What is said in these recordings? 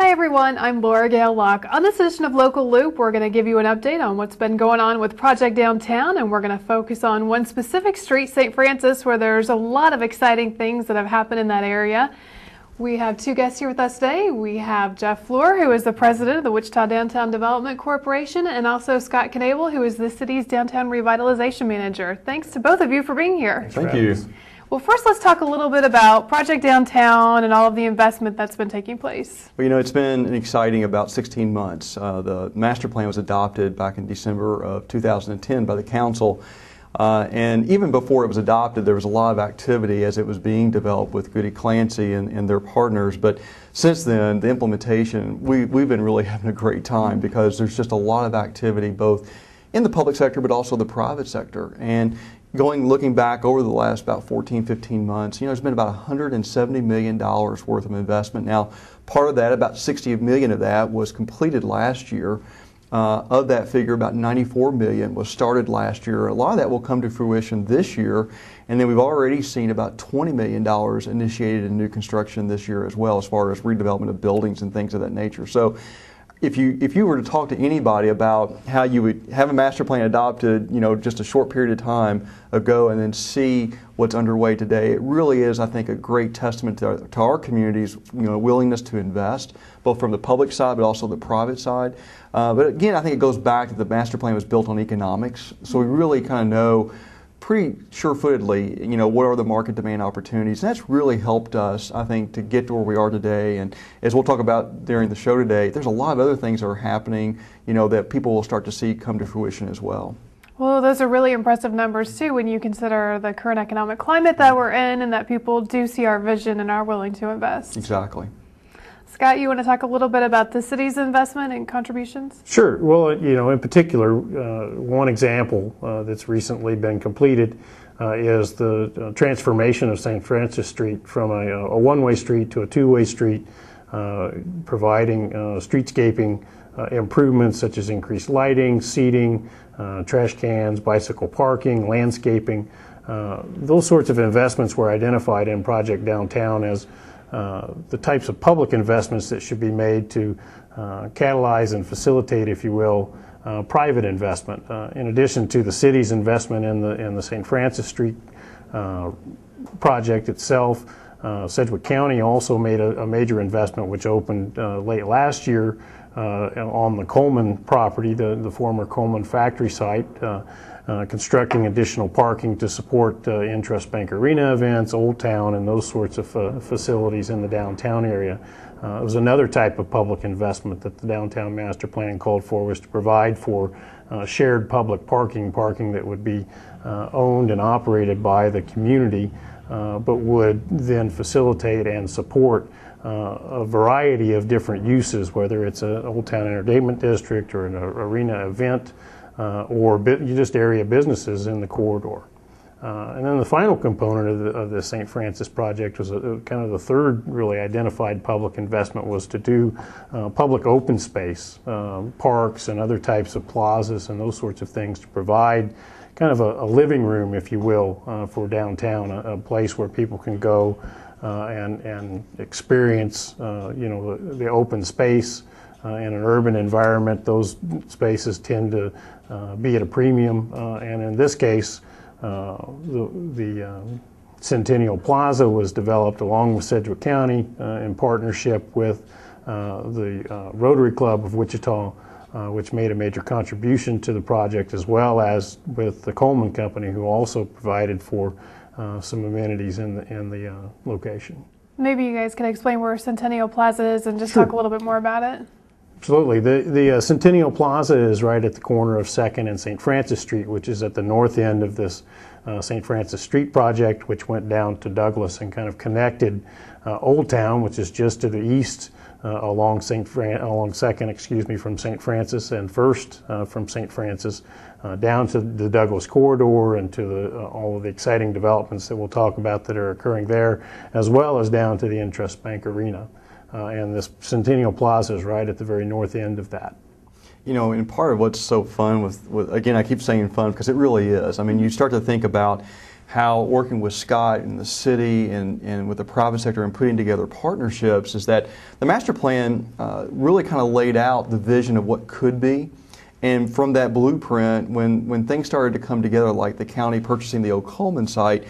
Hi everyone, I'm Laura Gale Locke. On this edition of Local Loop, we're going to give you an update on what's been going on with Project Downtown, and we're going to focus on one specific street, St. Francis, where there's a lot of exciting things that have happened in that area. We have two guests here with us today. We have Jeff Fleur, who is the president of the Wichita Downtown Development Corporation, and also Scott Knable, who is the city's downtown revitalization manager. Thanks to both of you for being here. Thank you. Well, first let's talk a little bit about Project Downtown and all of the investment that's been taking place. Well, you know, it's been an exciting about 16 months. The master plan was adopted back in December of 2010 by the council. And even before it was adopted, there was a lot of activity as it was being developed with Goody Clancy and their partners. But since then, the implementation, we've been really having a great time because there's just a lot of activity both in the public sector but also the private sector. And looking back over the last about 14, 15 months, you know, there's been about $170 million worth of investment. Now, part of that, about $60 million of that was completed last year. Of that figure, about $94 million was started last year. A lot of that will come to fruition this year, and then we've already seen about $20 million initiated in new construction this year as well, as far as redevelopment of buildings and things of that nature. So if you were to talk to anybody about how you would have a master plan adopted, you know, just a short period of time ago and then see what's underway today, it really is, I think, a great testament to our community's, you know, willingness to invest, both from the public side but also the private side. But again, I think it goes back to the master plan was built on economics, so we really kind of know pretty sure-footedly, you know, what are the market demand opportunities. And that's really helped us, I think, to get to where we are today. And as we'll talk about during the show today, there's a lot of other things that are happening, you know, that people will start to see come to fruition as well. Well, those are really impressive numbers too when you consider the current economic climate that we're in and that people do see our vision and are willing to invest. Exactly. Scott, you want to talk a little bit about the city's investment and contributions? Sure. Well, you know, in particular, one example that's recently been completed is the transformation of St. Francis Street from a one-way street to a two-way street, providing streetscaping improvements such as increased lighting, seating, trash cans, bicycle parking, landscaping. Those sorts of investments were identified in Project Downtown as the types of public investments that should be made to catalyze and facilitate, if you will, private investment. In addition to the city's investment in the St. Francis Street project itself, Sedgwick County also made a major investment which opened late last year on the Coleman property, the former Coleman factory site, constructing additional parking to support Intrust Bank Arena events, Old Town, and those sorts of facilities in the downtown area. It was another type of public investment that the downtown master plan called for, was to provide for shared public parking that would be owned and operated by the community, but would then facilitate and support a variety of different uses, whether it's an Old Town Entertainment District or an arena event, or just area businesses in the corridor. And then the final component of the St. Francis project was kind of the third really identified public investment, was to do public open space, parks and other types of plazas and those sorts of things, to provide kind of a living room, if you will, for downtown, a place where people can go and experience you know, the open space. In an urban environment, those spaces tend to be at a premium, and in this case, the Centennial Plaza was developed along with Sedgwick County in partnership with the Rotary Club of Wichita, which made a major contribution to the project, as well as with the Coleman Company, who also provided for some amenities in the location. Maybe you guys can explain where Centennial Plaza is and just Sure. talk a little bit more about it. Absolutely. The Centennial Plaza is right at the corner of 2nd and St. Francis Street, which is at the north end of this St. Francis Street project, which went down to Douglas and kind of connected Old Town, which is just to the east, along 2nd, from St. Francis, and 1st from St. Francis, down to the Douglas corridor and to all of the exciting developments that we'll talk about that are occurring there, as well as down to the Intrust Bank Arena. And this Centennial Plaza is right at the very north end of that. You know, and part of what's so fun with again, I keep saying fun because it really is. I mean, you start to think about how working with Scott and the city and with the private sector and putting together partnerships is that the master plan really kind of laid out the vision of what could be. And from that blueprint, when things started to come together, like the county purchasing the old Coleman site,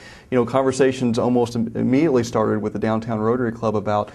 conversations almost immediately started with the Downtown Rotary Club about,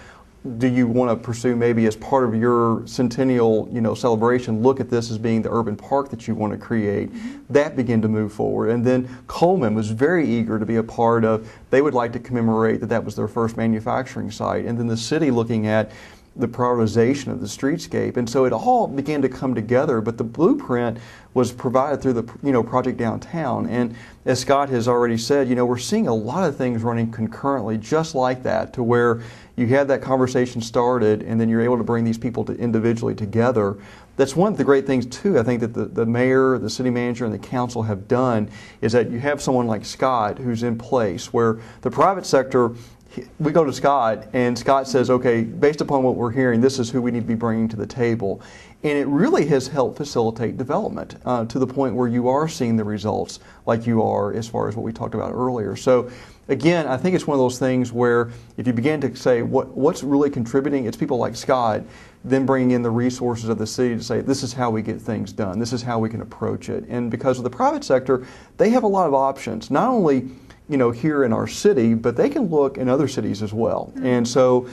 do you want to pursue maybe as part of your centennial, celebration, look at this as being the urban park that you want to create. That began to move forward. And then Coleman was very eager to be a part of, they would like to commemorate that was their first manufacturing site. And then the city looking at the prioritization of the streetscape. And so it all began to come together, but the blueprint was provided through the Project Downtown. And as Scott has already said, we're seeing a lot of things running concurrently just like that, to where you had that conversation started and then you're able to bring these people individually together. That's one of the great things too, I think, that the mayor, the city manager, and the council have done, is that you have someone like Scott who's in place, where the private sector, we go to Scott and Scott says, okay, based upon what we're hearing, this is who we need to be bringing to the table. And it really has helped facilitate development to the point where you are seeing the results like you are as far as what we talked about earlier. So again, I think it's one of those things where if you begin to say what's really contributing, it's people like Scott then bringing in the resources of the city to say, this is how we get things done, this is how we can approach it. And because of the private sector, they have a lot of options, not only here in our city, but they can look in other cities as well. And so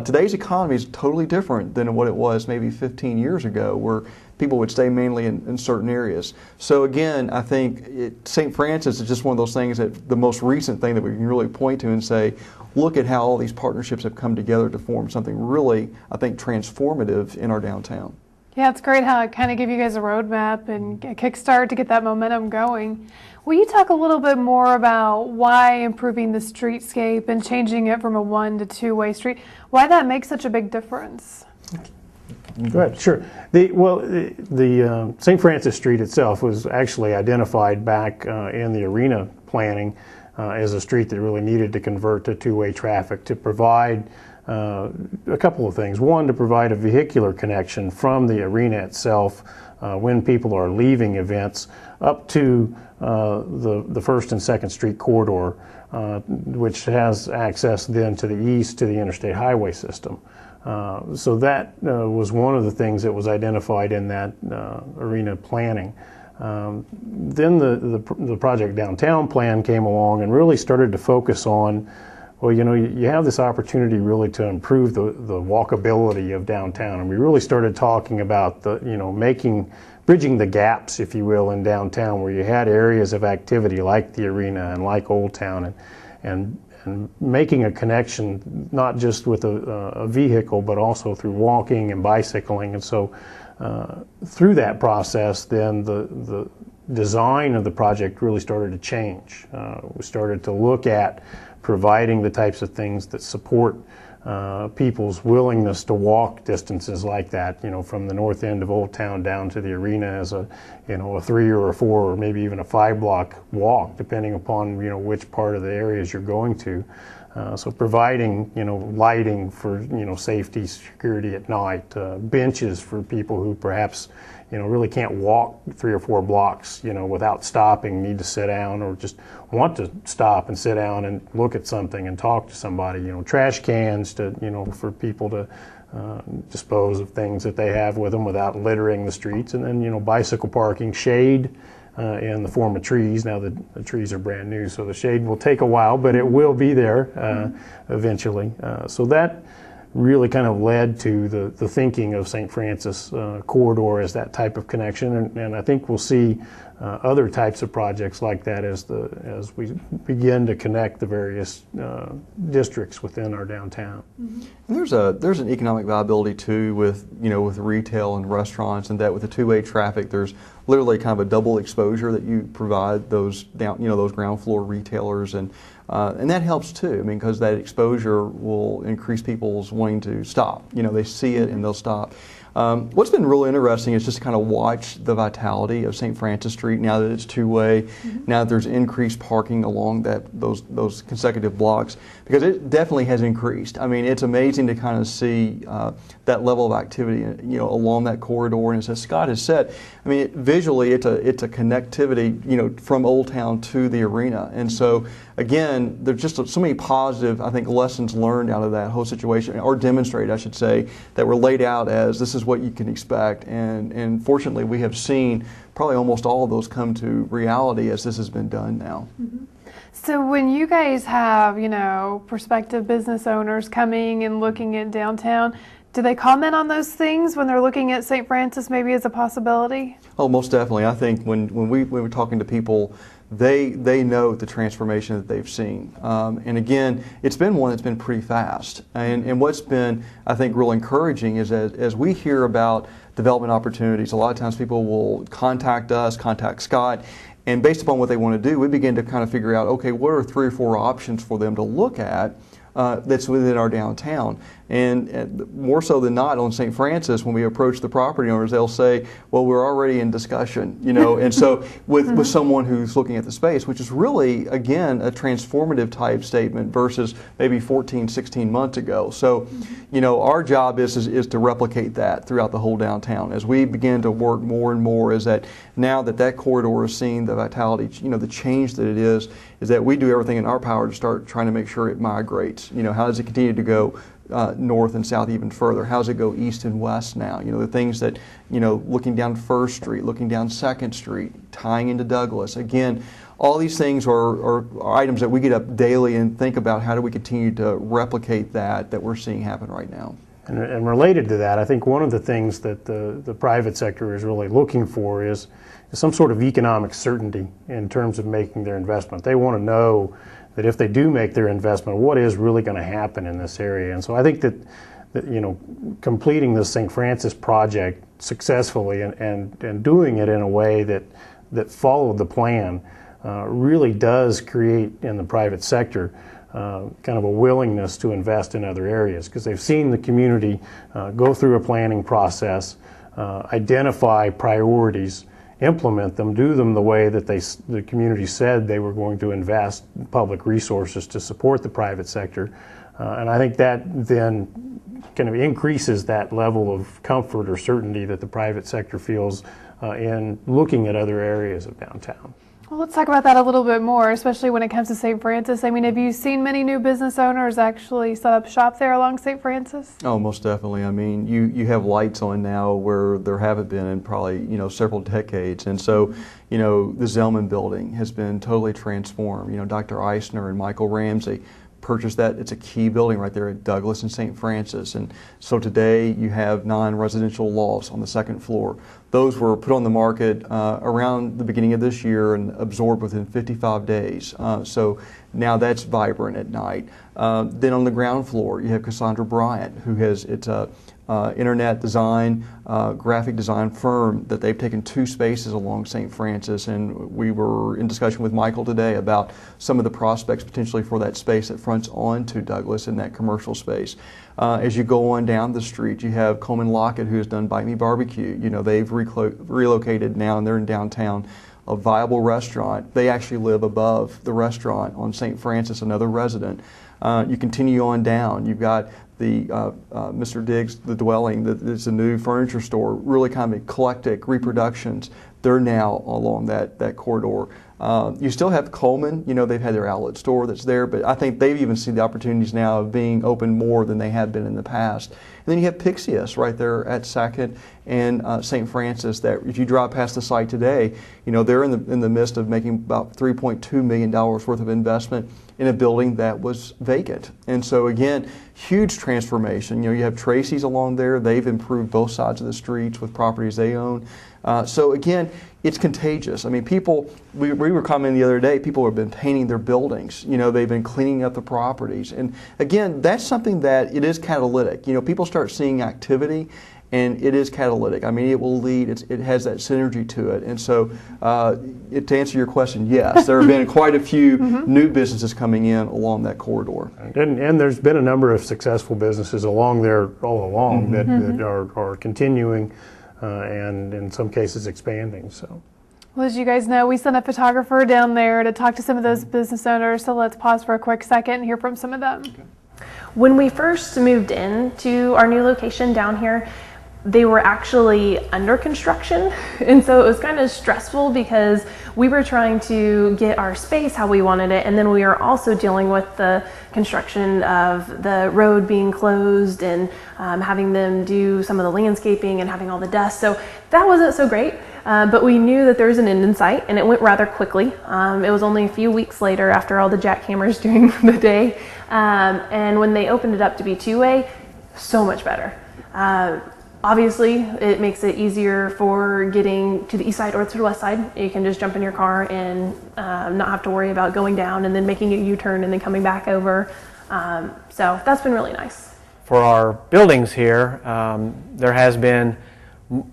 today's economy is totally different than what it was maybe 15 years ago, where people would stay mainly in certain areas. So again, I think St. Francis is just one of those things, that the most recent thing that we can really point to and say, look at how all these partnerships have come together to form something really, I think, transformative in our downtown. Yeah, it's great how it kind of give you guys a roadmap and a kickstart to get that momentum going. Will you talk a little bit more about why improving the streetscape and changing it from a one to two-way street, why that makes such a big difference? Go ahead. Sure. The St. Francis Street itself was actually identified back in the arena planning as a street that really needed to convert to two-way traffic to provide a couple of things. One, to provide a vehicular connection from the arena itself when people are leaving events up to the 1st and 2nd Street corridor, which has access then to the east to the interstate highway system. So that was one of the things that was identified in that arena planning. Then the Project Downtown plan came along and really started to focus on, well, you have this opportunity really to improve the walkability of downtown. And we really started talking about bridging the gaps, if you will, in downtown, where you had areas of activity like the arena and like Old Town, and making a connection not just with a vehicle, but also through walking and bicycling. And so through that process, then the design of the project really started to change. We started to look at providing the types of things that support people's willingness to walk distances like that, from the north end of Old Town down to the arena as a 3 or a 4 or maybe even a 5 block walk, depending upon, which part of the areas you're going to. So providing, lighting for, safety, security at night, benches for people who perhaps, really can't walk 3 or 4 blocks, without stopping, need to sit down, or just want to stop and sit down and look at something and talk to somebody. Trash cans to, for people to dispose of things that they have with them without littering the streets, and then, bicycle parking, shade in the form of trees. Now the trees are brand new, so the shade will take a while, but it will be there eventually. So that really kind of led to the thinking of St. Francis corridor as that type of connection, and I think we'll see other types of projects like that as we begin to connect the various districts within our downtown. Mm-hmm. And there's an economic viability too with retail and restaurants, and that with the two-way traffic, there's literally kind of a double exposure that you provide those those ground floor retailers, and that helps too. I mean, because that exposure will increase people's wanting to stop. They see it and they'll stop. What's been really interesting is just to kind of watch the vitality of St. Francis Street now that it's two-way, now that there's increased parking along those consecutive blocks, because it definitely has increased. I mean, it's amazing to kind of see that level of activity, along that corridor. And as Scott has said, I mean, visually, it's a connectivity, from Old Town to the arena. And so, again, there's just so many positive, I think, lessons learned out of that whole situation, or demonstrated, I should say, that were laid out as this is what you can expect. And fortunately, we have seen probably almost all of those come to reality as this has been done now. So when you guys have, prospective business owners coming and looking at downtown, do they comment on those things when they're looking at St. Francis maybe as a possibility? Oh, most definitely. I think when we were talking to people, they know the transformation that they've seen. And again, it's been one that's been pretty fast. And what's been, I think, real encouraging is that as we hear about development opportunities, a lot of times people will contact us, contact Scott, and based upon what they want to do, we begin to kind of figure out, okay, what are 3 or 4 options for them to look at that's within our downtown. And more so than not, on St. Francis, when we approach the property owners, they'll say, well, we're already in discussion, and so with someone who's looking at the space, which is really, again, a transformative type statement versus maybe 14, 16 months ago. So, our job is to replicate that throughout the whole downtown. As we begin to work more and more, is that now that corridor is seeing the vitality, the change that it is that we do everything in our power to start trying to make sure it migrates. How does it continue to go north and south even further? How does it go east and west now? The things that, looking down First Street, looking down Second Street, tying into Douglas. Again, all these things are items that we get up daily and think about how do we continue to replicate that we're seeing happen right now. And related to that, I think one of the things that the private sector is really looking for is some sort of economic certainty in terms of making their investment. They want to know that if they do make their investment, what is really going to happen in this area. And so I think that completing the St. Francis project successfully and doing it in a way that followed the plan really does create in the private sector kind of a willingness to invest in other areas, because they've seen the community go through a planning process, identify priorities, implement them, do them the way that the community said they were going to invest public resources to support the private sector. And I think that then kind of increases that level of comfort or certainty that the private sector feels in looking at other areas of downtown. Well, let's talk about that a little bit more, especially when it comes to St. Francis. I mean, have you seen many new business owners actually set up shop there along St. Francis? Oh, most definitely. I mean, you have lights on now where there haven't been in probably, several decades. And so, the Zellman building has been totally transformed. Dr. Eisner and Michael Ramsey purchased that. It's a key building right there at Douglas and St. Francis. And so today you have 9 residential lofts on the 2nd floor. Those were put on the market around the beginning of this year and absorbed within 55 days. So now that's vibrant at night. Then on the ground floor, you have Cassandra Bryant, who has, it's a internet design, graphic design firm that they've taken 2 spaces along St. Francis, and we were in discussion with Michael today about some of the prospects potentially for that space that fronts onto Douglas in that commercial space. As you go on down the street, you have Coleman Lockett, who has done Bite Me Barbecue. They've relocated now and they're in downtown. A viable restaurant. They actually live above the restaurant on St. Francis, another resident. You continue on down. You've got the Mr. Diggs, the dwelling. It's a new furniture store. Really kind of eclectic reproductions. They're now along that corridor. You still have Coleman. They've had their outlet store that's there, but I think they've even seen the opportunities now of being open more than they have been in the past. And then you have Pixius right there at 2nd and St. Francis. That if you drive past the site today, they're in the midst of making about $3.2 million worth of investment in a building that was vacant. And so again, huge transformation. You have Tracy's along there. They've improved both sides of the streets with properties they own. So again, it's contagious. I mean, people, we were commenting the other day, people have been painting their buildings. They've been cleaning up the properties. And again, that's something that it is catalytic. People start seeing activity, and it is catalytic. I mean, it will lead, it has that synergy to it. And so, to answer your question, yes, there have been quite a few new businesses coming in along that corridor. And there's been a number of successful businesses along there all along that are continuing and in some cases expanding. So. Well, as you guys know, we sent a photographer down there to talk to some of those business owners, so let's pause for a quick second and hear from some of them. Okay. When we first moved into our new location down here, they were actually under construction, and so it was kind of stressful because we were trying to get our space how we wanted it, and then we were also dealing with the construction of the road being closed and having them do some of the landscaping and having all the dust. So that wasn't so great, but we knew that there was an end in sight, and it went rather quickly. It was only a few weeks later after all the jackhammers during the day, and when they opened it up to be two-way, so much better. Obviously, it makes it easier for getting to the east side or to the west side. You can just jump in your car and not have to worry about going down and then making a U-turn and then coming back over. So that's been really nice. For our buildings here, there has been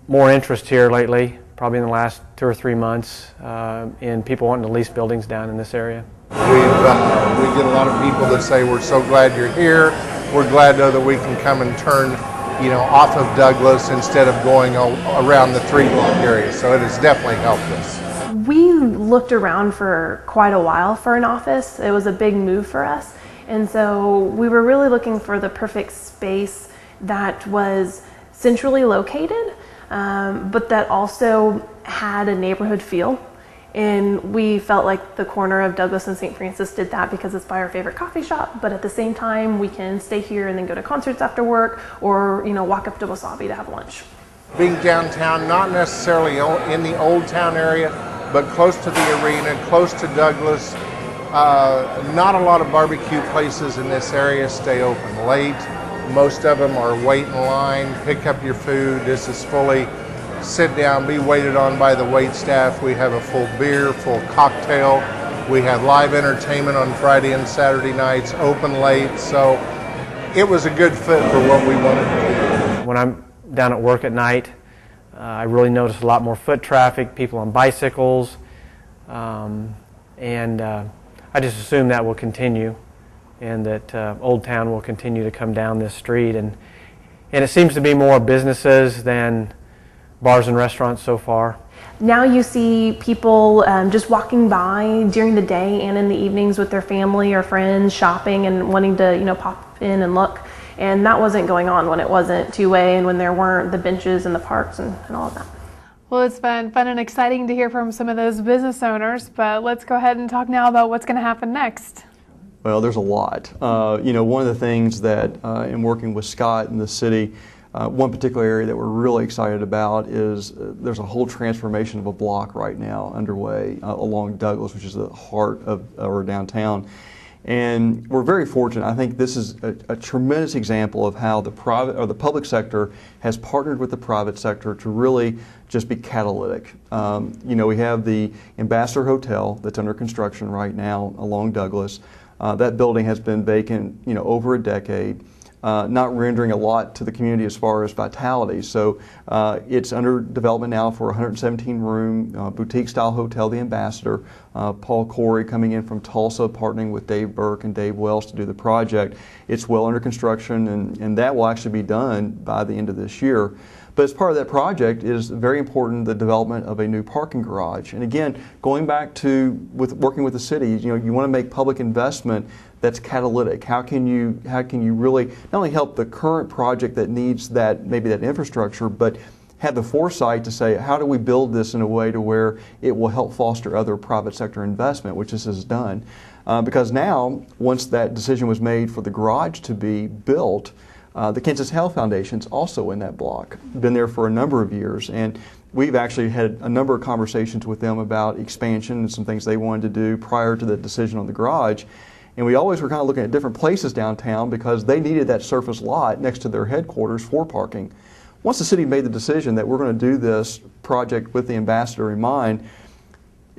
more interest here lately, probably in the last 2 or 3 months, in people wanting to lease buildings down in this area. We get a lot of people that say, we're so glad you're here. We're glad though that we can come and turn off of Douglas instead of going around the 3-block area. So it has definitely helped us. We looked around for quite a while for an office. It was a big move for us. And so we were really looking for the perfect space that was centrally located, but that also had a neighborhood feel. And we felt like the corner of Douglas and St. Francis did that because it's by our favorite coffee shop, but at the same time we can stay here and then go to concerts after work or walk up to Wasabi to have lunch. Being downtown, not necessarily in the old town area, but close to the arena, close to Douglas. Not a lot of barbecue places in this area stay open late. Most of them are wait in line, pick up your food. This is fully sit down, be waited on by the wait staff. We have a full beer, full cocktail. We have live entertainment on Friday and Saturday nights, open late. So it was a good fit for what we wanted to do. When I'm down at work at night, I really notice a lot more foot traffic, people on bicycles, and I just assume that will continue and that Old Town will continue to come down this street. And it seems to be more businesses than bars and restaurants so far. Now you see people just walking by during the day and in the evenings with their family or friends shopping and wanting to pop in and look. And that wasn't going on when it wasn't two-way and when there weren't the benches and the parks and all of that. Well, it's been fun and exciting to hear from some of those business owners, but let's go ahead and talk now about what's going to happen next. Well, there's a lot. One of the things that in working with Scott in the city, one particular area that we're really excited about is there's a whole transformation of a block right now underway along Douglas, which is the heart of our downtown. And we're very fortunate. I think this is a tremendous example of how the private or the public sector has partnered with the private sector to really just be catalytic. We have the Ambassador Hotel that's under construction right now along Douglas. That building has been vacant, over a decade. Not rendering a lot to the community as far as vitality. So it's under development now for a 117-room boutique-style hotel, the Ambassador. Paul Corey coming in from Tulsa, partnering with Dave Burke and Dave Wells to do the project. It's well under construction, and that will actually be done by the end of this year. But as part of that project is very important the development of a new parking garage. And again, going back to working with the city, you want to make public investment that's catalytic. How can you really not only help the current project that needs maybe that infrastructure, but have the foresight to say, how do we build this in a way to where it will help foster other private sector investment, which this has done. Because now, once that decision was made for the garage to be built, the Kansas Health Foundation's also in that block, been there for a number of years, and we've actually had a number of conversations with them about expansion and some things they wanted to do prior to the decision on the garage. And we always were kind of looking at different places downtown because they needed that surface lot next to their headquarters for parking. Once the city made the decision that we're going to do this project with the Ambassador in mind,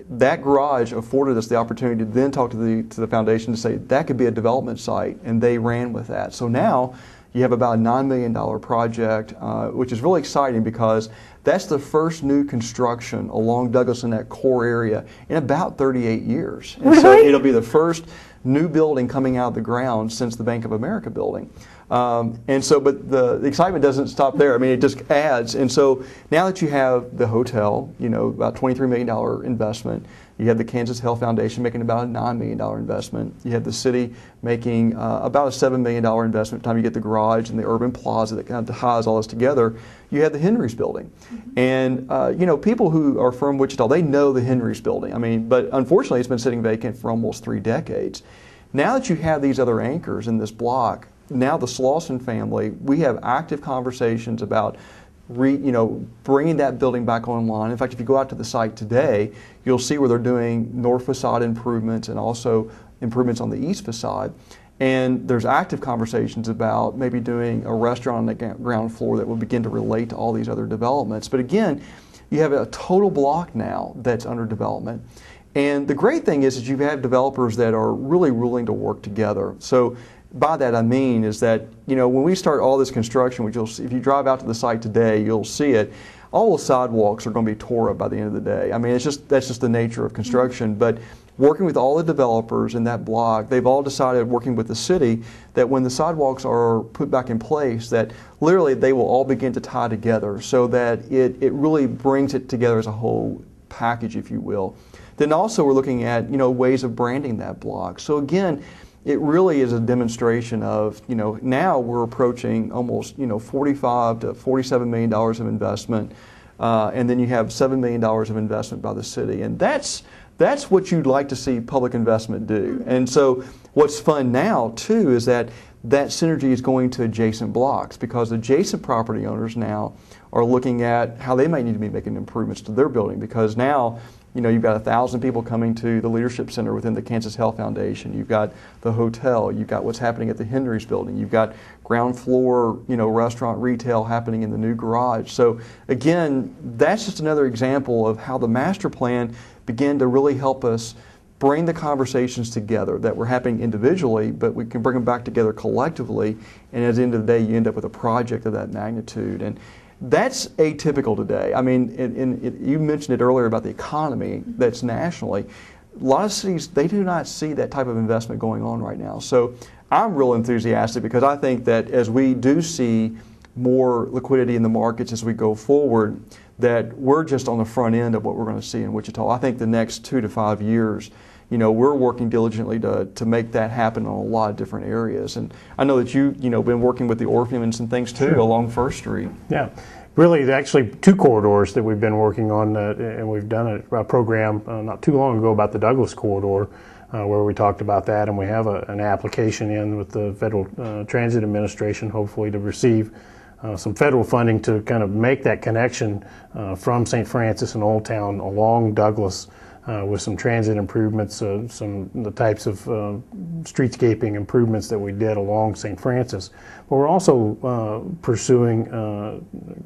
that garage afforded us the opportunity to then talk to the foundation to say that could be a development site, and they ran with that. So now, you have about a $9 million project, which is really exciting because that's the first new construction along Douglas in that core area in about 38 years. And so it'll be the first new building coming out of the ground since the Bank of America building. And so, but the excitement doesn't stop there. I mean, it just adds. And so now that you have the hotel, you know, about $23 million investment, you have the Kansas Health Foundation making about a $9 million investment. You have the city making about a $7 million investment by the time you get the garage and the urban plaza that kind of ties all this together. You have the Henry's building. And, you know, people who are from Wichita, they know the Henry's building. I mean, but unfortunately, it's been sitting vacant for almost 3 decades. Now that you have these other anchors in this block, now the Slauson family, we have active conversations about bringing that building back online. In fact, if you go out to the site today, you'll see where they're doing north facade improvements and also improvements on the east facade. And there's active conversations about maybe doing a restaurant on the ground floor that will begin to relate to all these other developments. But again, you have a total block now that's under development. And the great thing is you have developers that are really willing to work together. So by that I mean is that, you know, when we start all this construction, which you'll see, if you drive out to the site today, you'll see it, all the sidewalks are going to be tore up by the end of the day. I mean, that's just the nature of construction. But working with all the developers in that block, they've all decided, working with the city, that when the sidewalks are put back in place, that literally they will all begin to tie together so that it really brings it together as a whole package, if you will. Then also we're looking at, you know, ways of branding that block. So again, it really is a demonstration of, you know, now we're approaching almost, you know, $45 to $47 million of investment, and then you have $7 million of investment by the city. And that's what you'd like to see public investment do. And so what's fun now, too, is that synergy is going to adjacent blocks, because adjacent property owners now are looking at how they might need to be making improvements to their building, because now, you know, you've got 1,000 people coming to the Leadership Center within the Kansas Health Foundation. You've got the hotel. You've got what's happening at the Henry's building. You've got ground floor, you know, restaurant retail happening in the new garage. So again, that's just another example of how the master plan began to really help us bring the conversations together that were happening individually, but we can bring them back together collectively. And at the end of the day, you end up with a project of that magnitude. And that's atypical today. I mean, you mentioned it earlier about the economy that's nationally. A lot of cities, they do not see that type of investment going on right now. So I'm real enthusiastic, because I think that as we do see more liquidity in the markets as we go forward, that we're just on the front end of what we're going to see in Wichita. I think the next 2 to 5 years, you know, we're working diligently to make that happen in a lot of different areas. And I know that you've been working with the Orpheum and some things too along First Street. Yeah, really, actually 2 corridors that we've been working on, and we've done a program not too long ago about the Douglas corridor, where we talked about that, and we have an application in with the Federal Transit Administration, hopefully to receive some federal funding to kind of make that connection from St. Francis and Old Town along Douglas, with some transit improvements, the types of streetscaping improvements that we did along St. Francis. But we're also pursuing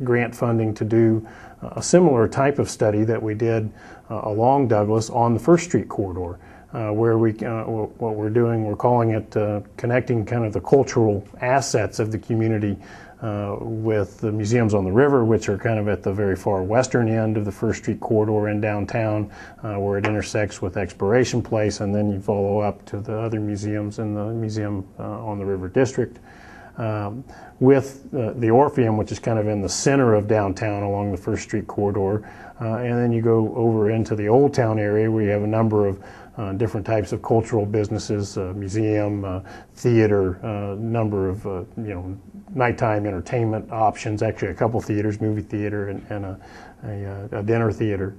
grant funding to do a similar type of study that we did along Douglas on the First Street corridor, where what we're doing, we're calling it connecting kind of the cultural assets of the community with the museums on the river, which are kind of at the very far western end of the First Street corridor in downtown, where it intersects with Exploration Place, and then you follow up to the other museums in the museum on the River District. With the Orpheum, which is kind of in the center of downtown along the First Street corridor, and then you go over into the Old Town area, where you have a number of different types of cultural businesses, museum, theater, number of nighttime entertainment options, actually a couple theaters, movie theater and a dinner theater.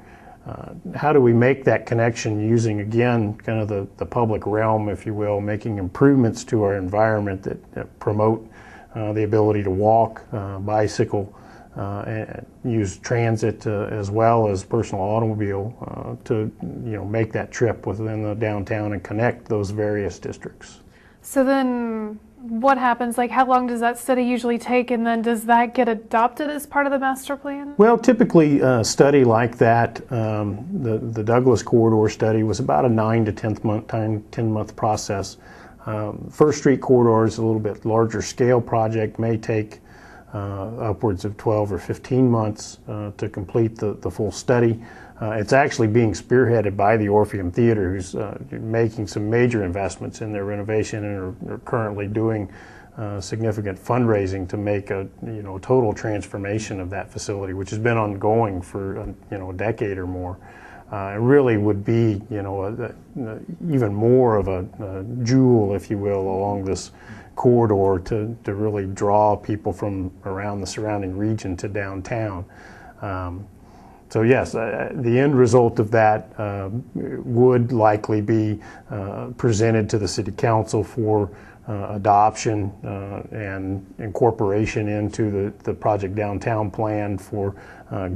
How do we make that connection using, again, kind of the public realm, if you will, making improvements to our environment that promote the ability to walk, bicycle, and use transit as well as personal automobile to make that trip within the downtown and connect those various districts. So then what happens? Like, how long does that study usually take, and then does that get adopted as part of the master plan? Well, typically a study like that, the Douglas corridor study was about a 9 to 10 month process. First Street corridor is a little bit larger scale project, may take upwards of 12 or 15 months to complete the full study. It's actually being spearheaded by the Orpheum Theater, who's making some major investments in their renovation and are currently doing significant fundraising to make a total transformation of that facility, which has been ongoing for a decade or more. It really would be even more of a jewel, if you will, along this corridor to really draw people from around the surrounding region to downtown. So yes, the end result of that would likely be presented to the City Council for adoption and incorporation into the Project Downtown plan for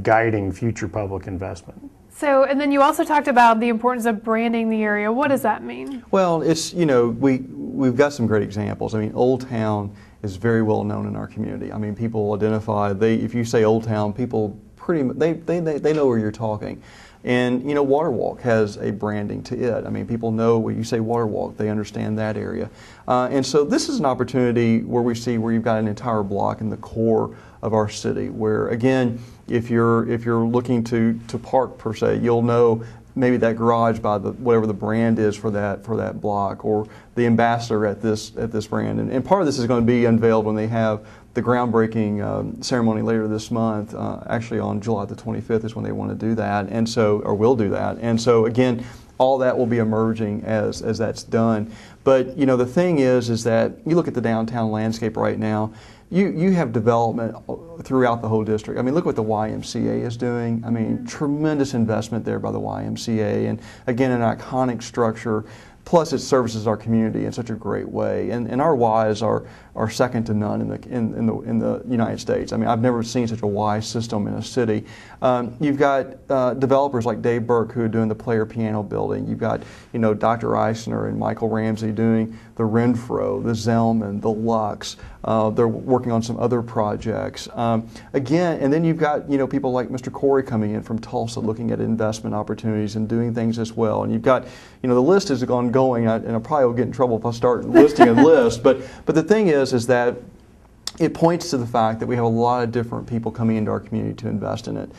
guiding future public investment. So, and then you also talked about the importance of branding the area. What does that mean? Well, it's, we've got some great examples. I mean, Old Town is very well known in our community. I mean, people identify, if you say Old Town, people they know where you're talking. And, Waterwalk has a branding to it. I mean, people know when you say Waterwalk, they understand that area. And so this is an opportunity where we see where you've got an entire block in the core of our city where, again, if you're looking to park per se, you'll know maybe that garage by whatever the brand is for that block, or the ambassador at this brand. And part of this is going to be unveiled when they have the groundbreaking ceremony later this month. Actually, on July the 25th is when they want to do that, and so, or will do that. And so again, all that will be emerging as that's done. But the thing is that you look at the downtown landscape right now. You have development throughout the whole district. I mean, look what the YMCA is doing. I mean, tremendous investment there by the YMCA, and again, an iconic structure. Plus, it services our community in such a great way, and our Ys are second to none in the United States. I mean, I've never seen such a Y system in a city. You've got developers like Dave Burke who are doing the Player Piano building. You've got Dr. Eisner and Michael Ramsey doing the Renfro, the Zellman, the Lux. They're working on some other projects. Again, and then you've got people like Mr. Corey coming in from Tulsa, looking at investment opportunities and doing things as well. And you've got the list is ongoing, and I probably will get in trouble if I start listing a list. But the thing is that it points to the fact that we have a lot of different people coming into our community to invest in it.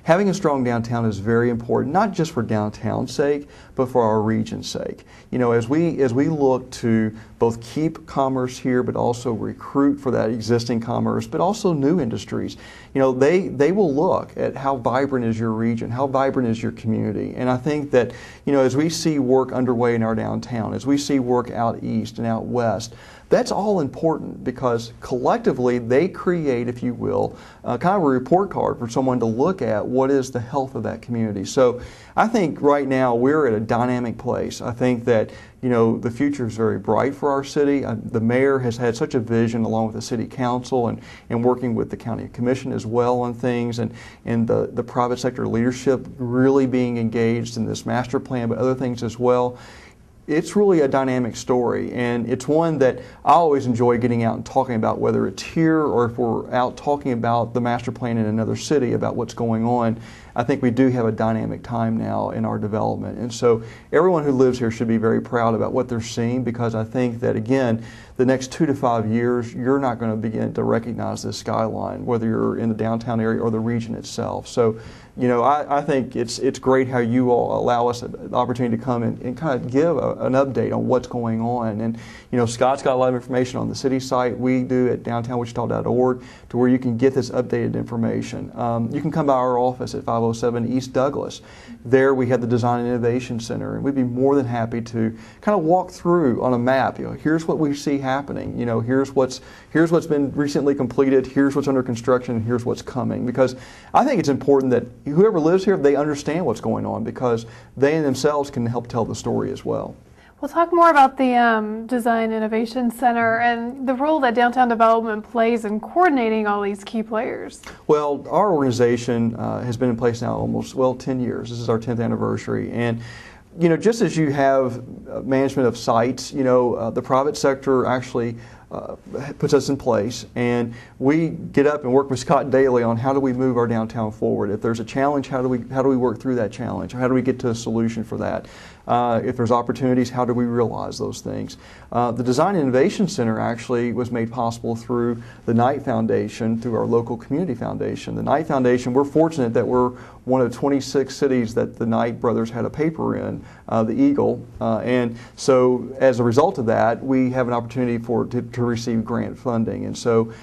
Having a strong downtown is very important, not just for downtown's sake, but for our region's sake. As we look to both keep commerce here, but also recruit for that existing commerce, but also new industries, they will look at how vibrant is your region, how vibrant is your community. And I think that, as we see work underway in our downtown, as we see work out east and out west, that's all important because collectively they create, if you will, kind of a report card for someone to look at what is the health of that community. So I think right now we're at a dynamic place. I think that the future is very bright for our city. The mayor has had such a vision along with the city council and working with the county commission as well on things, and the private sector leadership really being engaged in this master plan, but other things as well. It's really a dynamic story, and it's one that I always enjoy getting out and talking about, whether it's here or if we're out talking about the master plan in another city about what's going on. I think we do have a dynamic time now in our development, and so everyone who lives here should be very proud about what they're seeing, because I think that, again, the next 2 to 5 years, you're not going to begin to recognize this skyline, whether you're in the downtown area or the region itself. So, I think it's great how you all allow us the opportunity to come and kind of give an update on what's going on. And, Scott's got a lot of information on the city site. We do at downtownwichita.org to where you can get this updated information. You can come by our office at 507 East Douglas. There we have the Design and Innovation Center, and we'd be more than happy to kind of walk through on a map. Here's what we see happening. Here's what's been recently completed. Here's what's under construction. And here's what's coming. Because I think it's important that whoever lives here, they understand what's going on, because they themselves can help tell the story as well. We'll talk more about the Design Innovation Center and the role that downtown development plays in coordinating all these key players. Well, our organization has been in place now almost, 10 years. This is our 10th anniversary. And just as you have management of sites, the private sector actually puts us in place, and we get up and work with Scott daily on how do we move our downtown forward. If there's a challenge, how do we work through that challenge? How do we get to a solution for that? If there's opportunities, how do we realize those things? The Design Innovation Center actually was made possible through the Knight Foundation, through our local community foundation. The Knight Foundation, we're fortunate that we're one of 26 cities that the Knight brothers had a paper in, the Eagle, and so as a result of that, we have an opportunity to receive grant funding. And so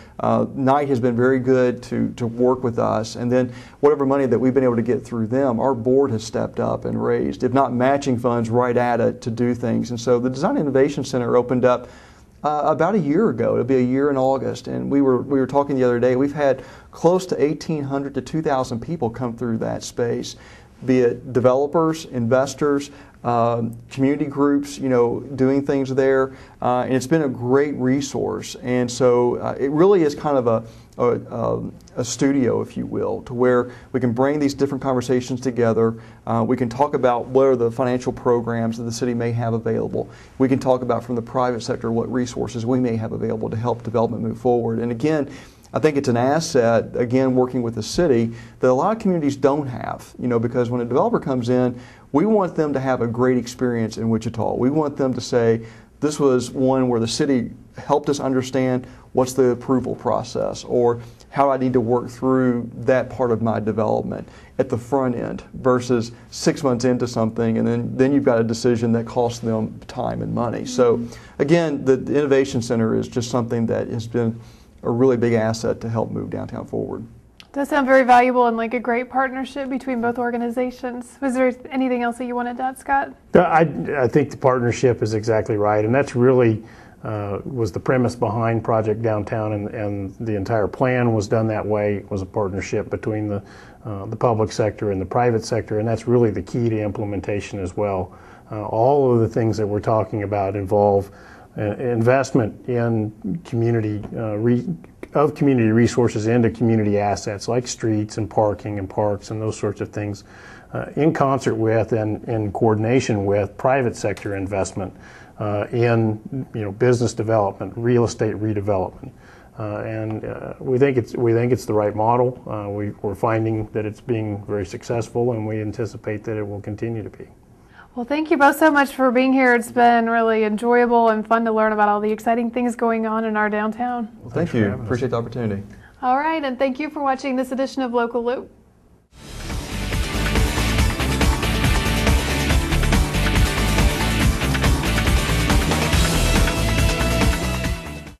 Knight has been very good to work with us, and then whatever money that we've been able to get through them, our board has stepped up and raised, if not matching funds, right at it to do things. And so the Design Innovation Center opened up about a year ago. It'll be a year in August, and we were talking the other day. We've had close to 1,800 to 2,000 people come through that space, be it developers, investors, community groups, doing things there, and it's been a great resource. And so it really is kind of a studio, if you will, to where we can bring these different conversations together. We can talk about what are the financial programs that the city may have available. We can talk about from the private sector what resources we may have available to help development move forward. And again, I think it's an asset, again, working with the city that a lot of communities don't have, because when a developer comes in, we want them to have a great experience in Wichita. We want them to say, this was one where the city helped us understand what's the approval process, or how I need to work through that part of my development at the front end versus 6 months into something, and then you've got a decision that costs them time and money. So again, the Innovation Center is just something that has been a really big asset to help move downtown forward. Does sound very valuable and like a great partnership between both organizations. Was there anything else that you wanted to add, Scott? I think the partnership is exactly right, and that's really was the premise behind Project Downtown, and the entire plan was done that way. It was a partnership between the public sector and the private sector, and that's really the key to implementation as well. All of the things that we're talking about involve investment in community resources into community assets like streets and parking and parks and those sorts of things, in concert with and in coordination with private sector investment in business development, real estate redevelopment, and we think it's the right model. We're finding that it's being very successful, and we anticipate that it will continue to be. Well, thank you both so much for being here. It's been really enjoyable and fun to learn about all the exciting things going on in our downtown. Well, thank you. Appreciate the opportunity. All right, and thank you for watching this edition of Local Loop.